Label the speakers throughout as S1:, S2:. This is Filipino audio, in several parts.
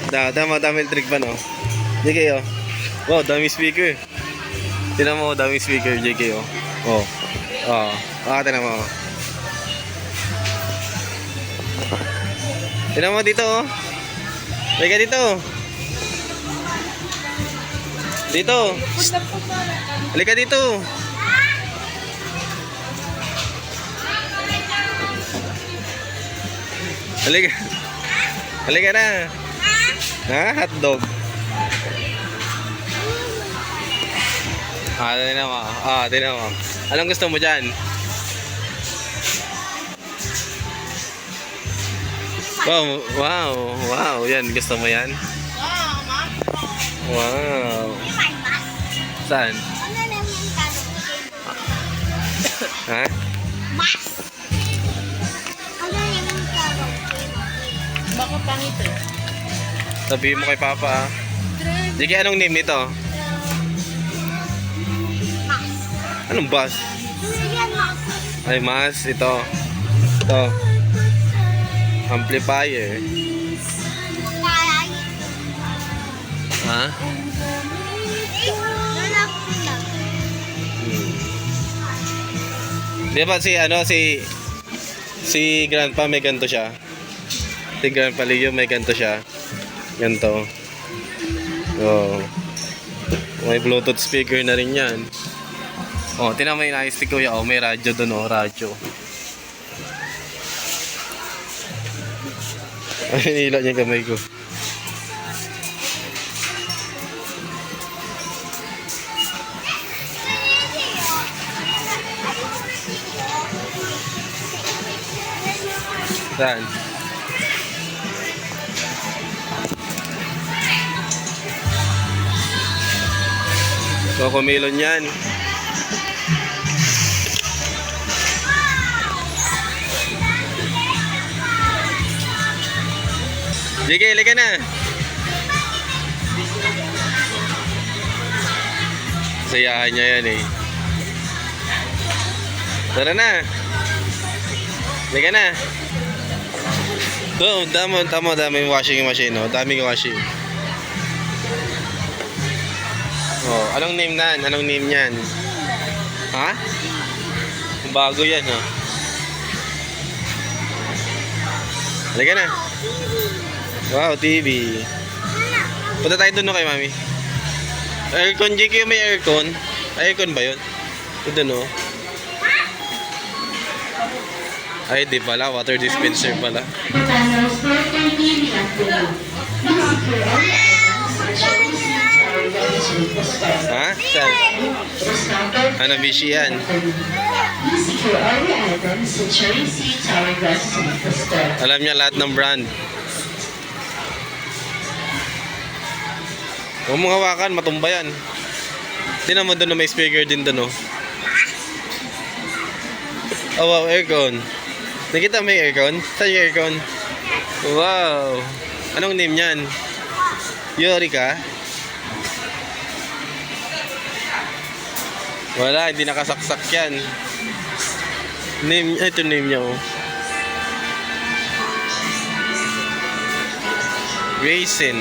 S1: Tama, dami electric fan, oh. JK, oh. Wow, dami speaker. Tinan mo, dami speaker, JK, oh. Oh. Oh. Tinan mo, oh. Tinan mo dito, oh. Halika dito. Dito. Halika dito. Halika. Halika na. Ha? Hotdog. Tinan mo. Tinan mo. Anong gusto mo dyan? Wow. Yan, gusto mo yan? Wow. Saan? Ha?
S2: Baka pangit eh.
S1: Sabihin mo kay Papa, ah. Sige, anong name nito? Anong bus? Ay, mas. Ito. Amplifier. Ha? Di ba si Grandpa may ganito siya? Si Grandpa Leo may ganito siya. Ganito. Oh. May Bluetooth speaker na rin yan. Oh, tinan mo yung nais ni Kuya. Oh, may radyo doon, oh, radyo. Ay, nila niya yung kamay ko. Saan? Cocomelon yan. Sige, halika na. Sayahan niya yan eh. Tara na. Halika na. Dami washing machine, oh. Daming washing. Oh, anong name nan? Anong name niyan? Ha? Bago yan, oh. Halika na. Wow, TV. Punta tayo doon, no, kay Mami. Aircon, JK, may aircon. Aircon ba yun? Ito, no? Ay, di pala. Water dispenser pala. Ha? Saan? Hanabishi yan. Alam niya lahat ng brand. Huwag mong hawakan, matumba yan. Tingnan mo doon na may speaker din doon, oh. Oh, wow, aircon. Nakita mo yung aircon? Saan yung aircon? Wow. Anong name niyan? Yorika? Wala, hindi nakasaksak yan. Name, ito name niya, oh. Raisin.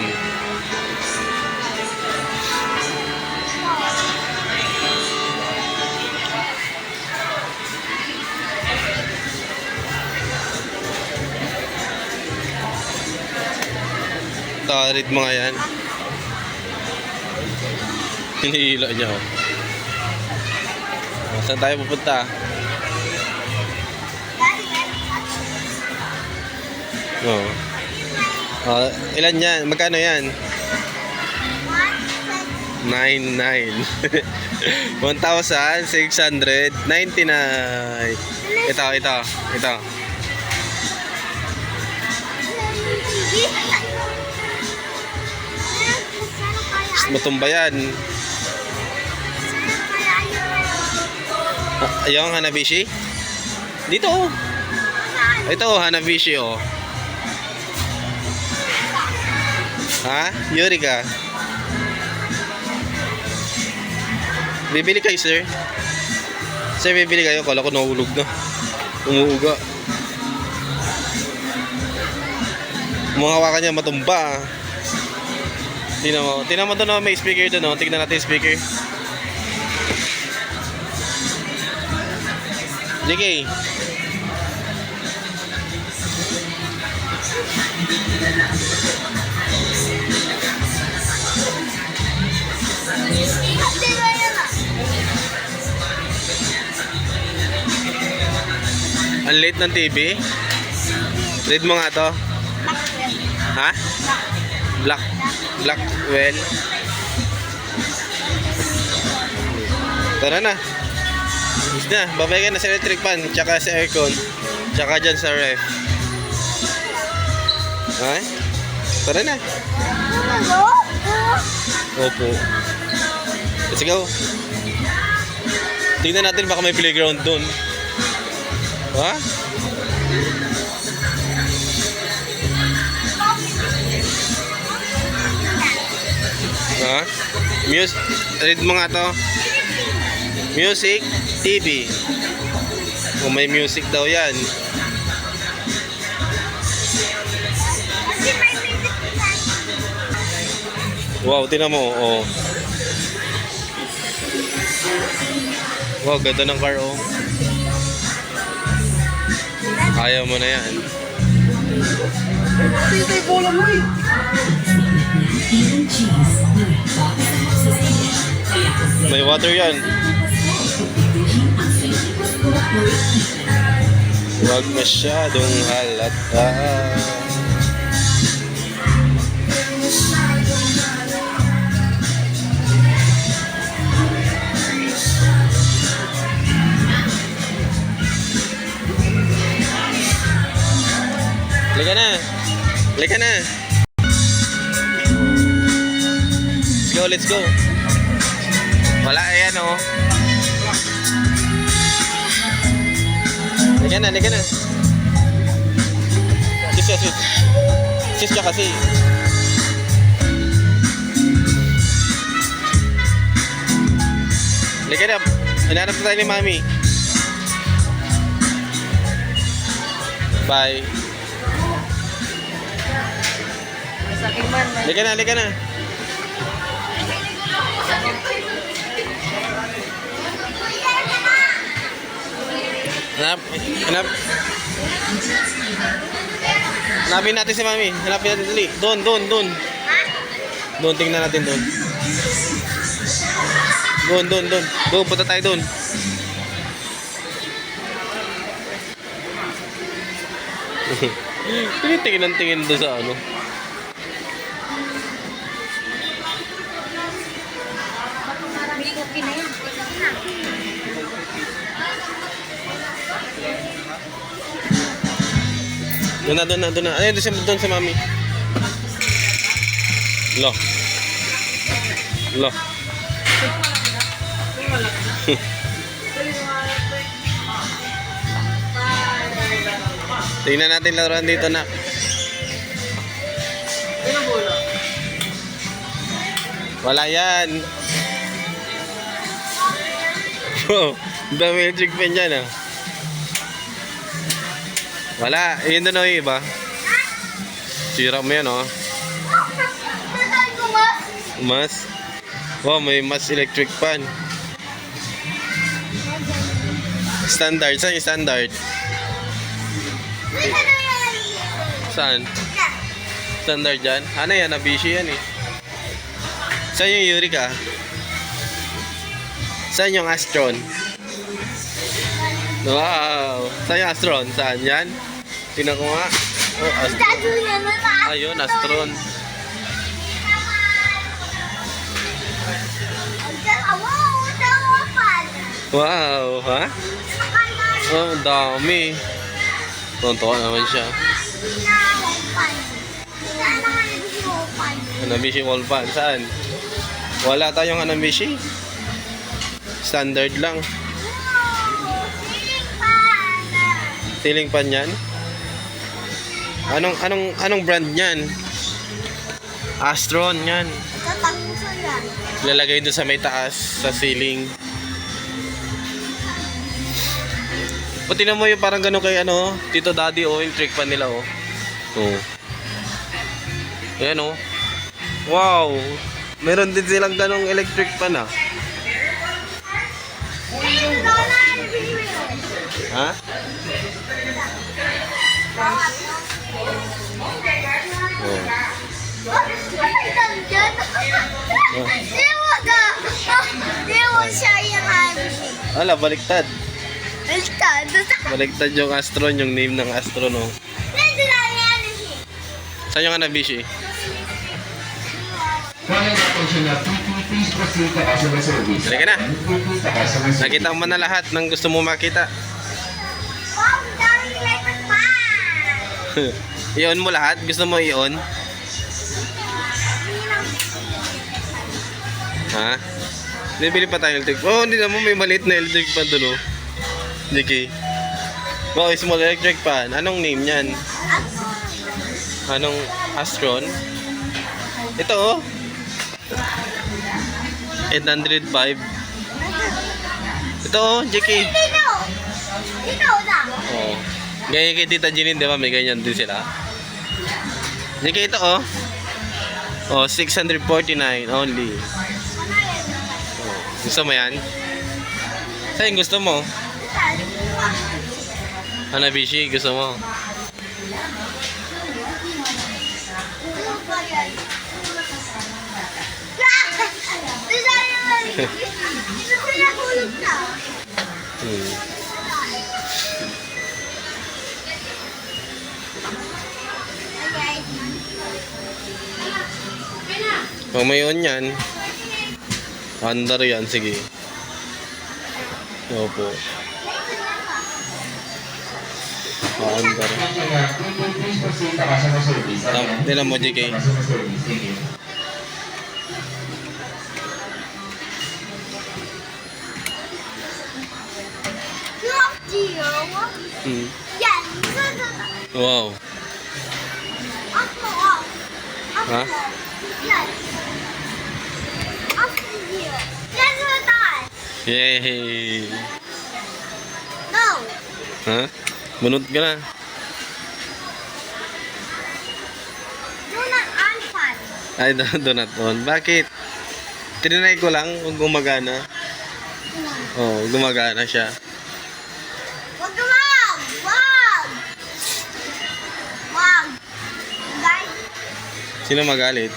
S1: Read mo nga yan. Hinihila niya, oh. Saan tayo pupunta? Oh. Ilan yan? Magkano yan? 99. 1,699. Ito. Matumba yan. Yung Hanabishi? Dito, oh. Ito, oh, Hanabishi, oh. Ha? Yorika? Bibili kayo, sir? Sir, bibili kayo. Kala ko nahulog na. Umuuga. Mga hawakan niya matumba, ah. Tingnan mo doon, oh, may speaker doon, oh. Tignan natin yung speaker. JK. Ang late ng TV. Read mo nga to. Ha? Blackwell. Tara na. Is na. Babay ka na sa electric fan. Tsaka sa aircon. Tsaka dyan sa ref. Ha? Tara na. Opo. Let's go. Tingnan natin baka may playground dun. Ha? Ha? Read mo nga to. Music TV. Kung may music daw yan. Wow, tingnan mo. Oh. Wow, ganda ng car, oh. Ayaw mo na yan. May water yan. Huwag masyadong halata. Lika na. Lika na. Let's go. Wala yan, oh. Lika na, lika na. Sis. Sis ka kasi. Lika na. Hinanap na tayo ni Mami. Bye. Lika na, lika na. Hanapin natin si Mami. Hanapin natin dali. Doon. Doon, tingnan natin doon. Doon, punta tayo doon. Tingin doon sa ano. Doon na. Ayun, doon sa Mami. Lo. Tingnan natin laruan dito, na. Wala yan. Oh, dami electric fan dyan, ah. Wala. Yun doon, oh, iba. Sira mo yan, oh. Mas? Wow, may mas electric fan. Standard. Saan yung standard? Saan? Standard dyan? Ano yan? Nabishi yan, eh. Saan yung Eureka? Saan yung Astron? Wow! Saan yung Astron? Saan yan? Tingnan ko nga. Oh, Astron. Ayun, Astron. Wow, ha? Oh, ang dami. Tonto naman siya. Hanabishi wall fan. Saan? Wala tayong Hanabishi. Standard lang. Ceiling fan yan? Anong brand niyan? Astron yan. Lalagay doon sa may taas, sa ceiling. O, tingnan mo yung parang gano'n kay ano, Tito Daddy, o yung trick pan nila, oh. Oh. Ayan, oh. Wow! Meron din silang ganong electric pan ah. Ha? Oh. Ala, baliktad. Baliktad yung Astron, yung name ng Astron, no? Saan yung Hanabishi? Halika na. Nakita mo na lahat ng gusto mo makita. I-on mo lahat? Gusto mo i-on? Ha? Bibili pa tayo electric. Oh, hindi naman may maliit na electric pan doon, oh. Jiki. Wow, small electric pan. Anong name niyan? Anong Astron? Ito, oh. 805. Ito, oh, Jiki. Oh. Ganyan kay Tita Jeline, di ba? May ganyan din sila. Jiki, ito, oh. Oh, 649 only. Gusto mo yan? Saan gusto mo? Hanabishi, gusto mo? Kung may on yan, under yan, sige. Opo. Under. Tinan mo, JK. Wow. Ha? Yay!
S2: No!
S1: Ha? Bunot ka na.
S2: Do not on fan.
S1: Ay, donut on. Bakit? Tinry ko lang kung gumagana. Oh, gumagana siya.
S2: Wag ka, wag! Wag! Wag! Guys,
S1: Sino magalit?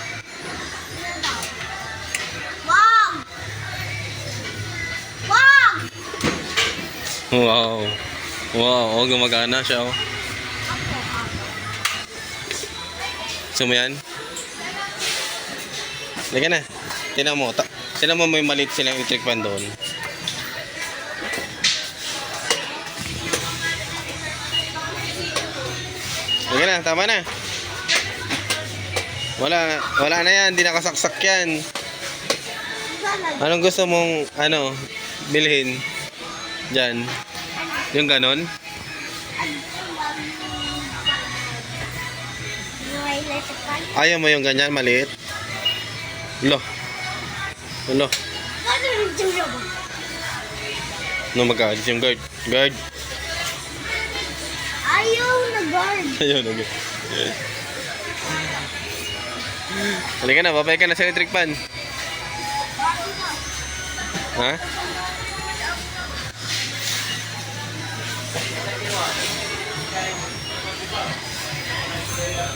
S2: wag! Wag!
S1: Wow. Wow, oh, gumagana siya, oh. Gusto mo yan? Lagyan na. Tingnan mo. Tingnan mo may maliit silang electric fan doon. Lagyan na. Tama na. Wala na yan. Hindi nakasaksak yan. Anong gusto mong, bilhin? Diyan. Yung ganon? Ayaw mo yung ganyan, maliit? Lo. Lo. No, magkaalis yung guard. Guard.
S2: Ayaw na guard.
S1: Ayaw na guard. Halika na, babay ka na sa electric pan. Ha?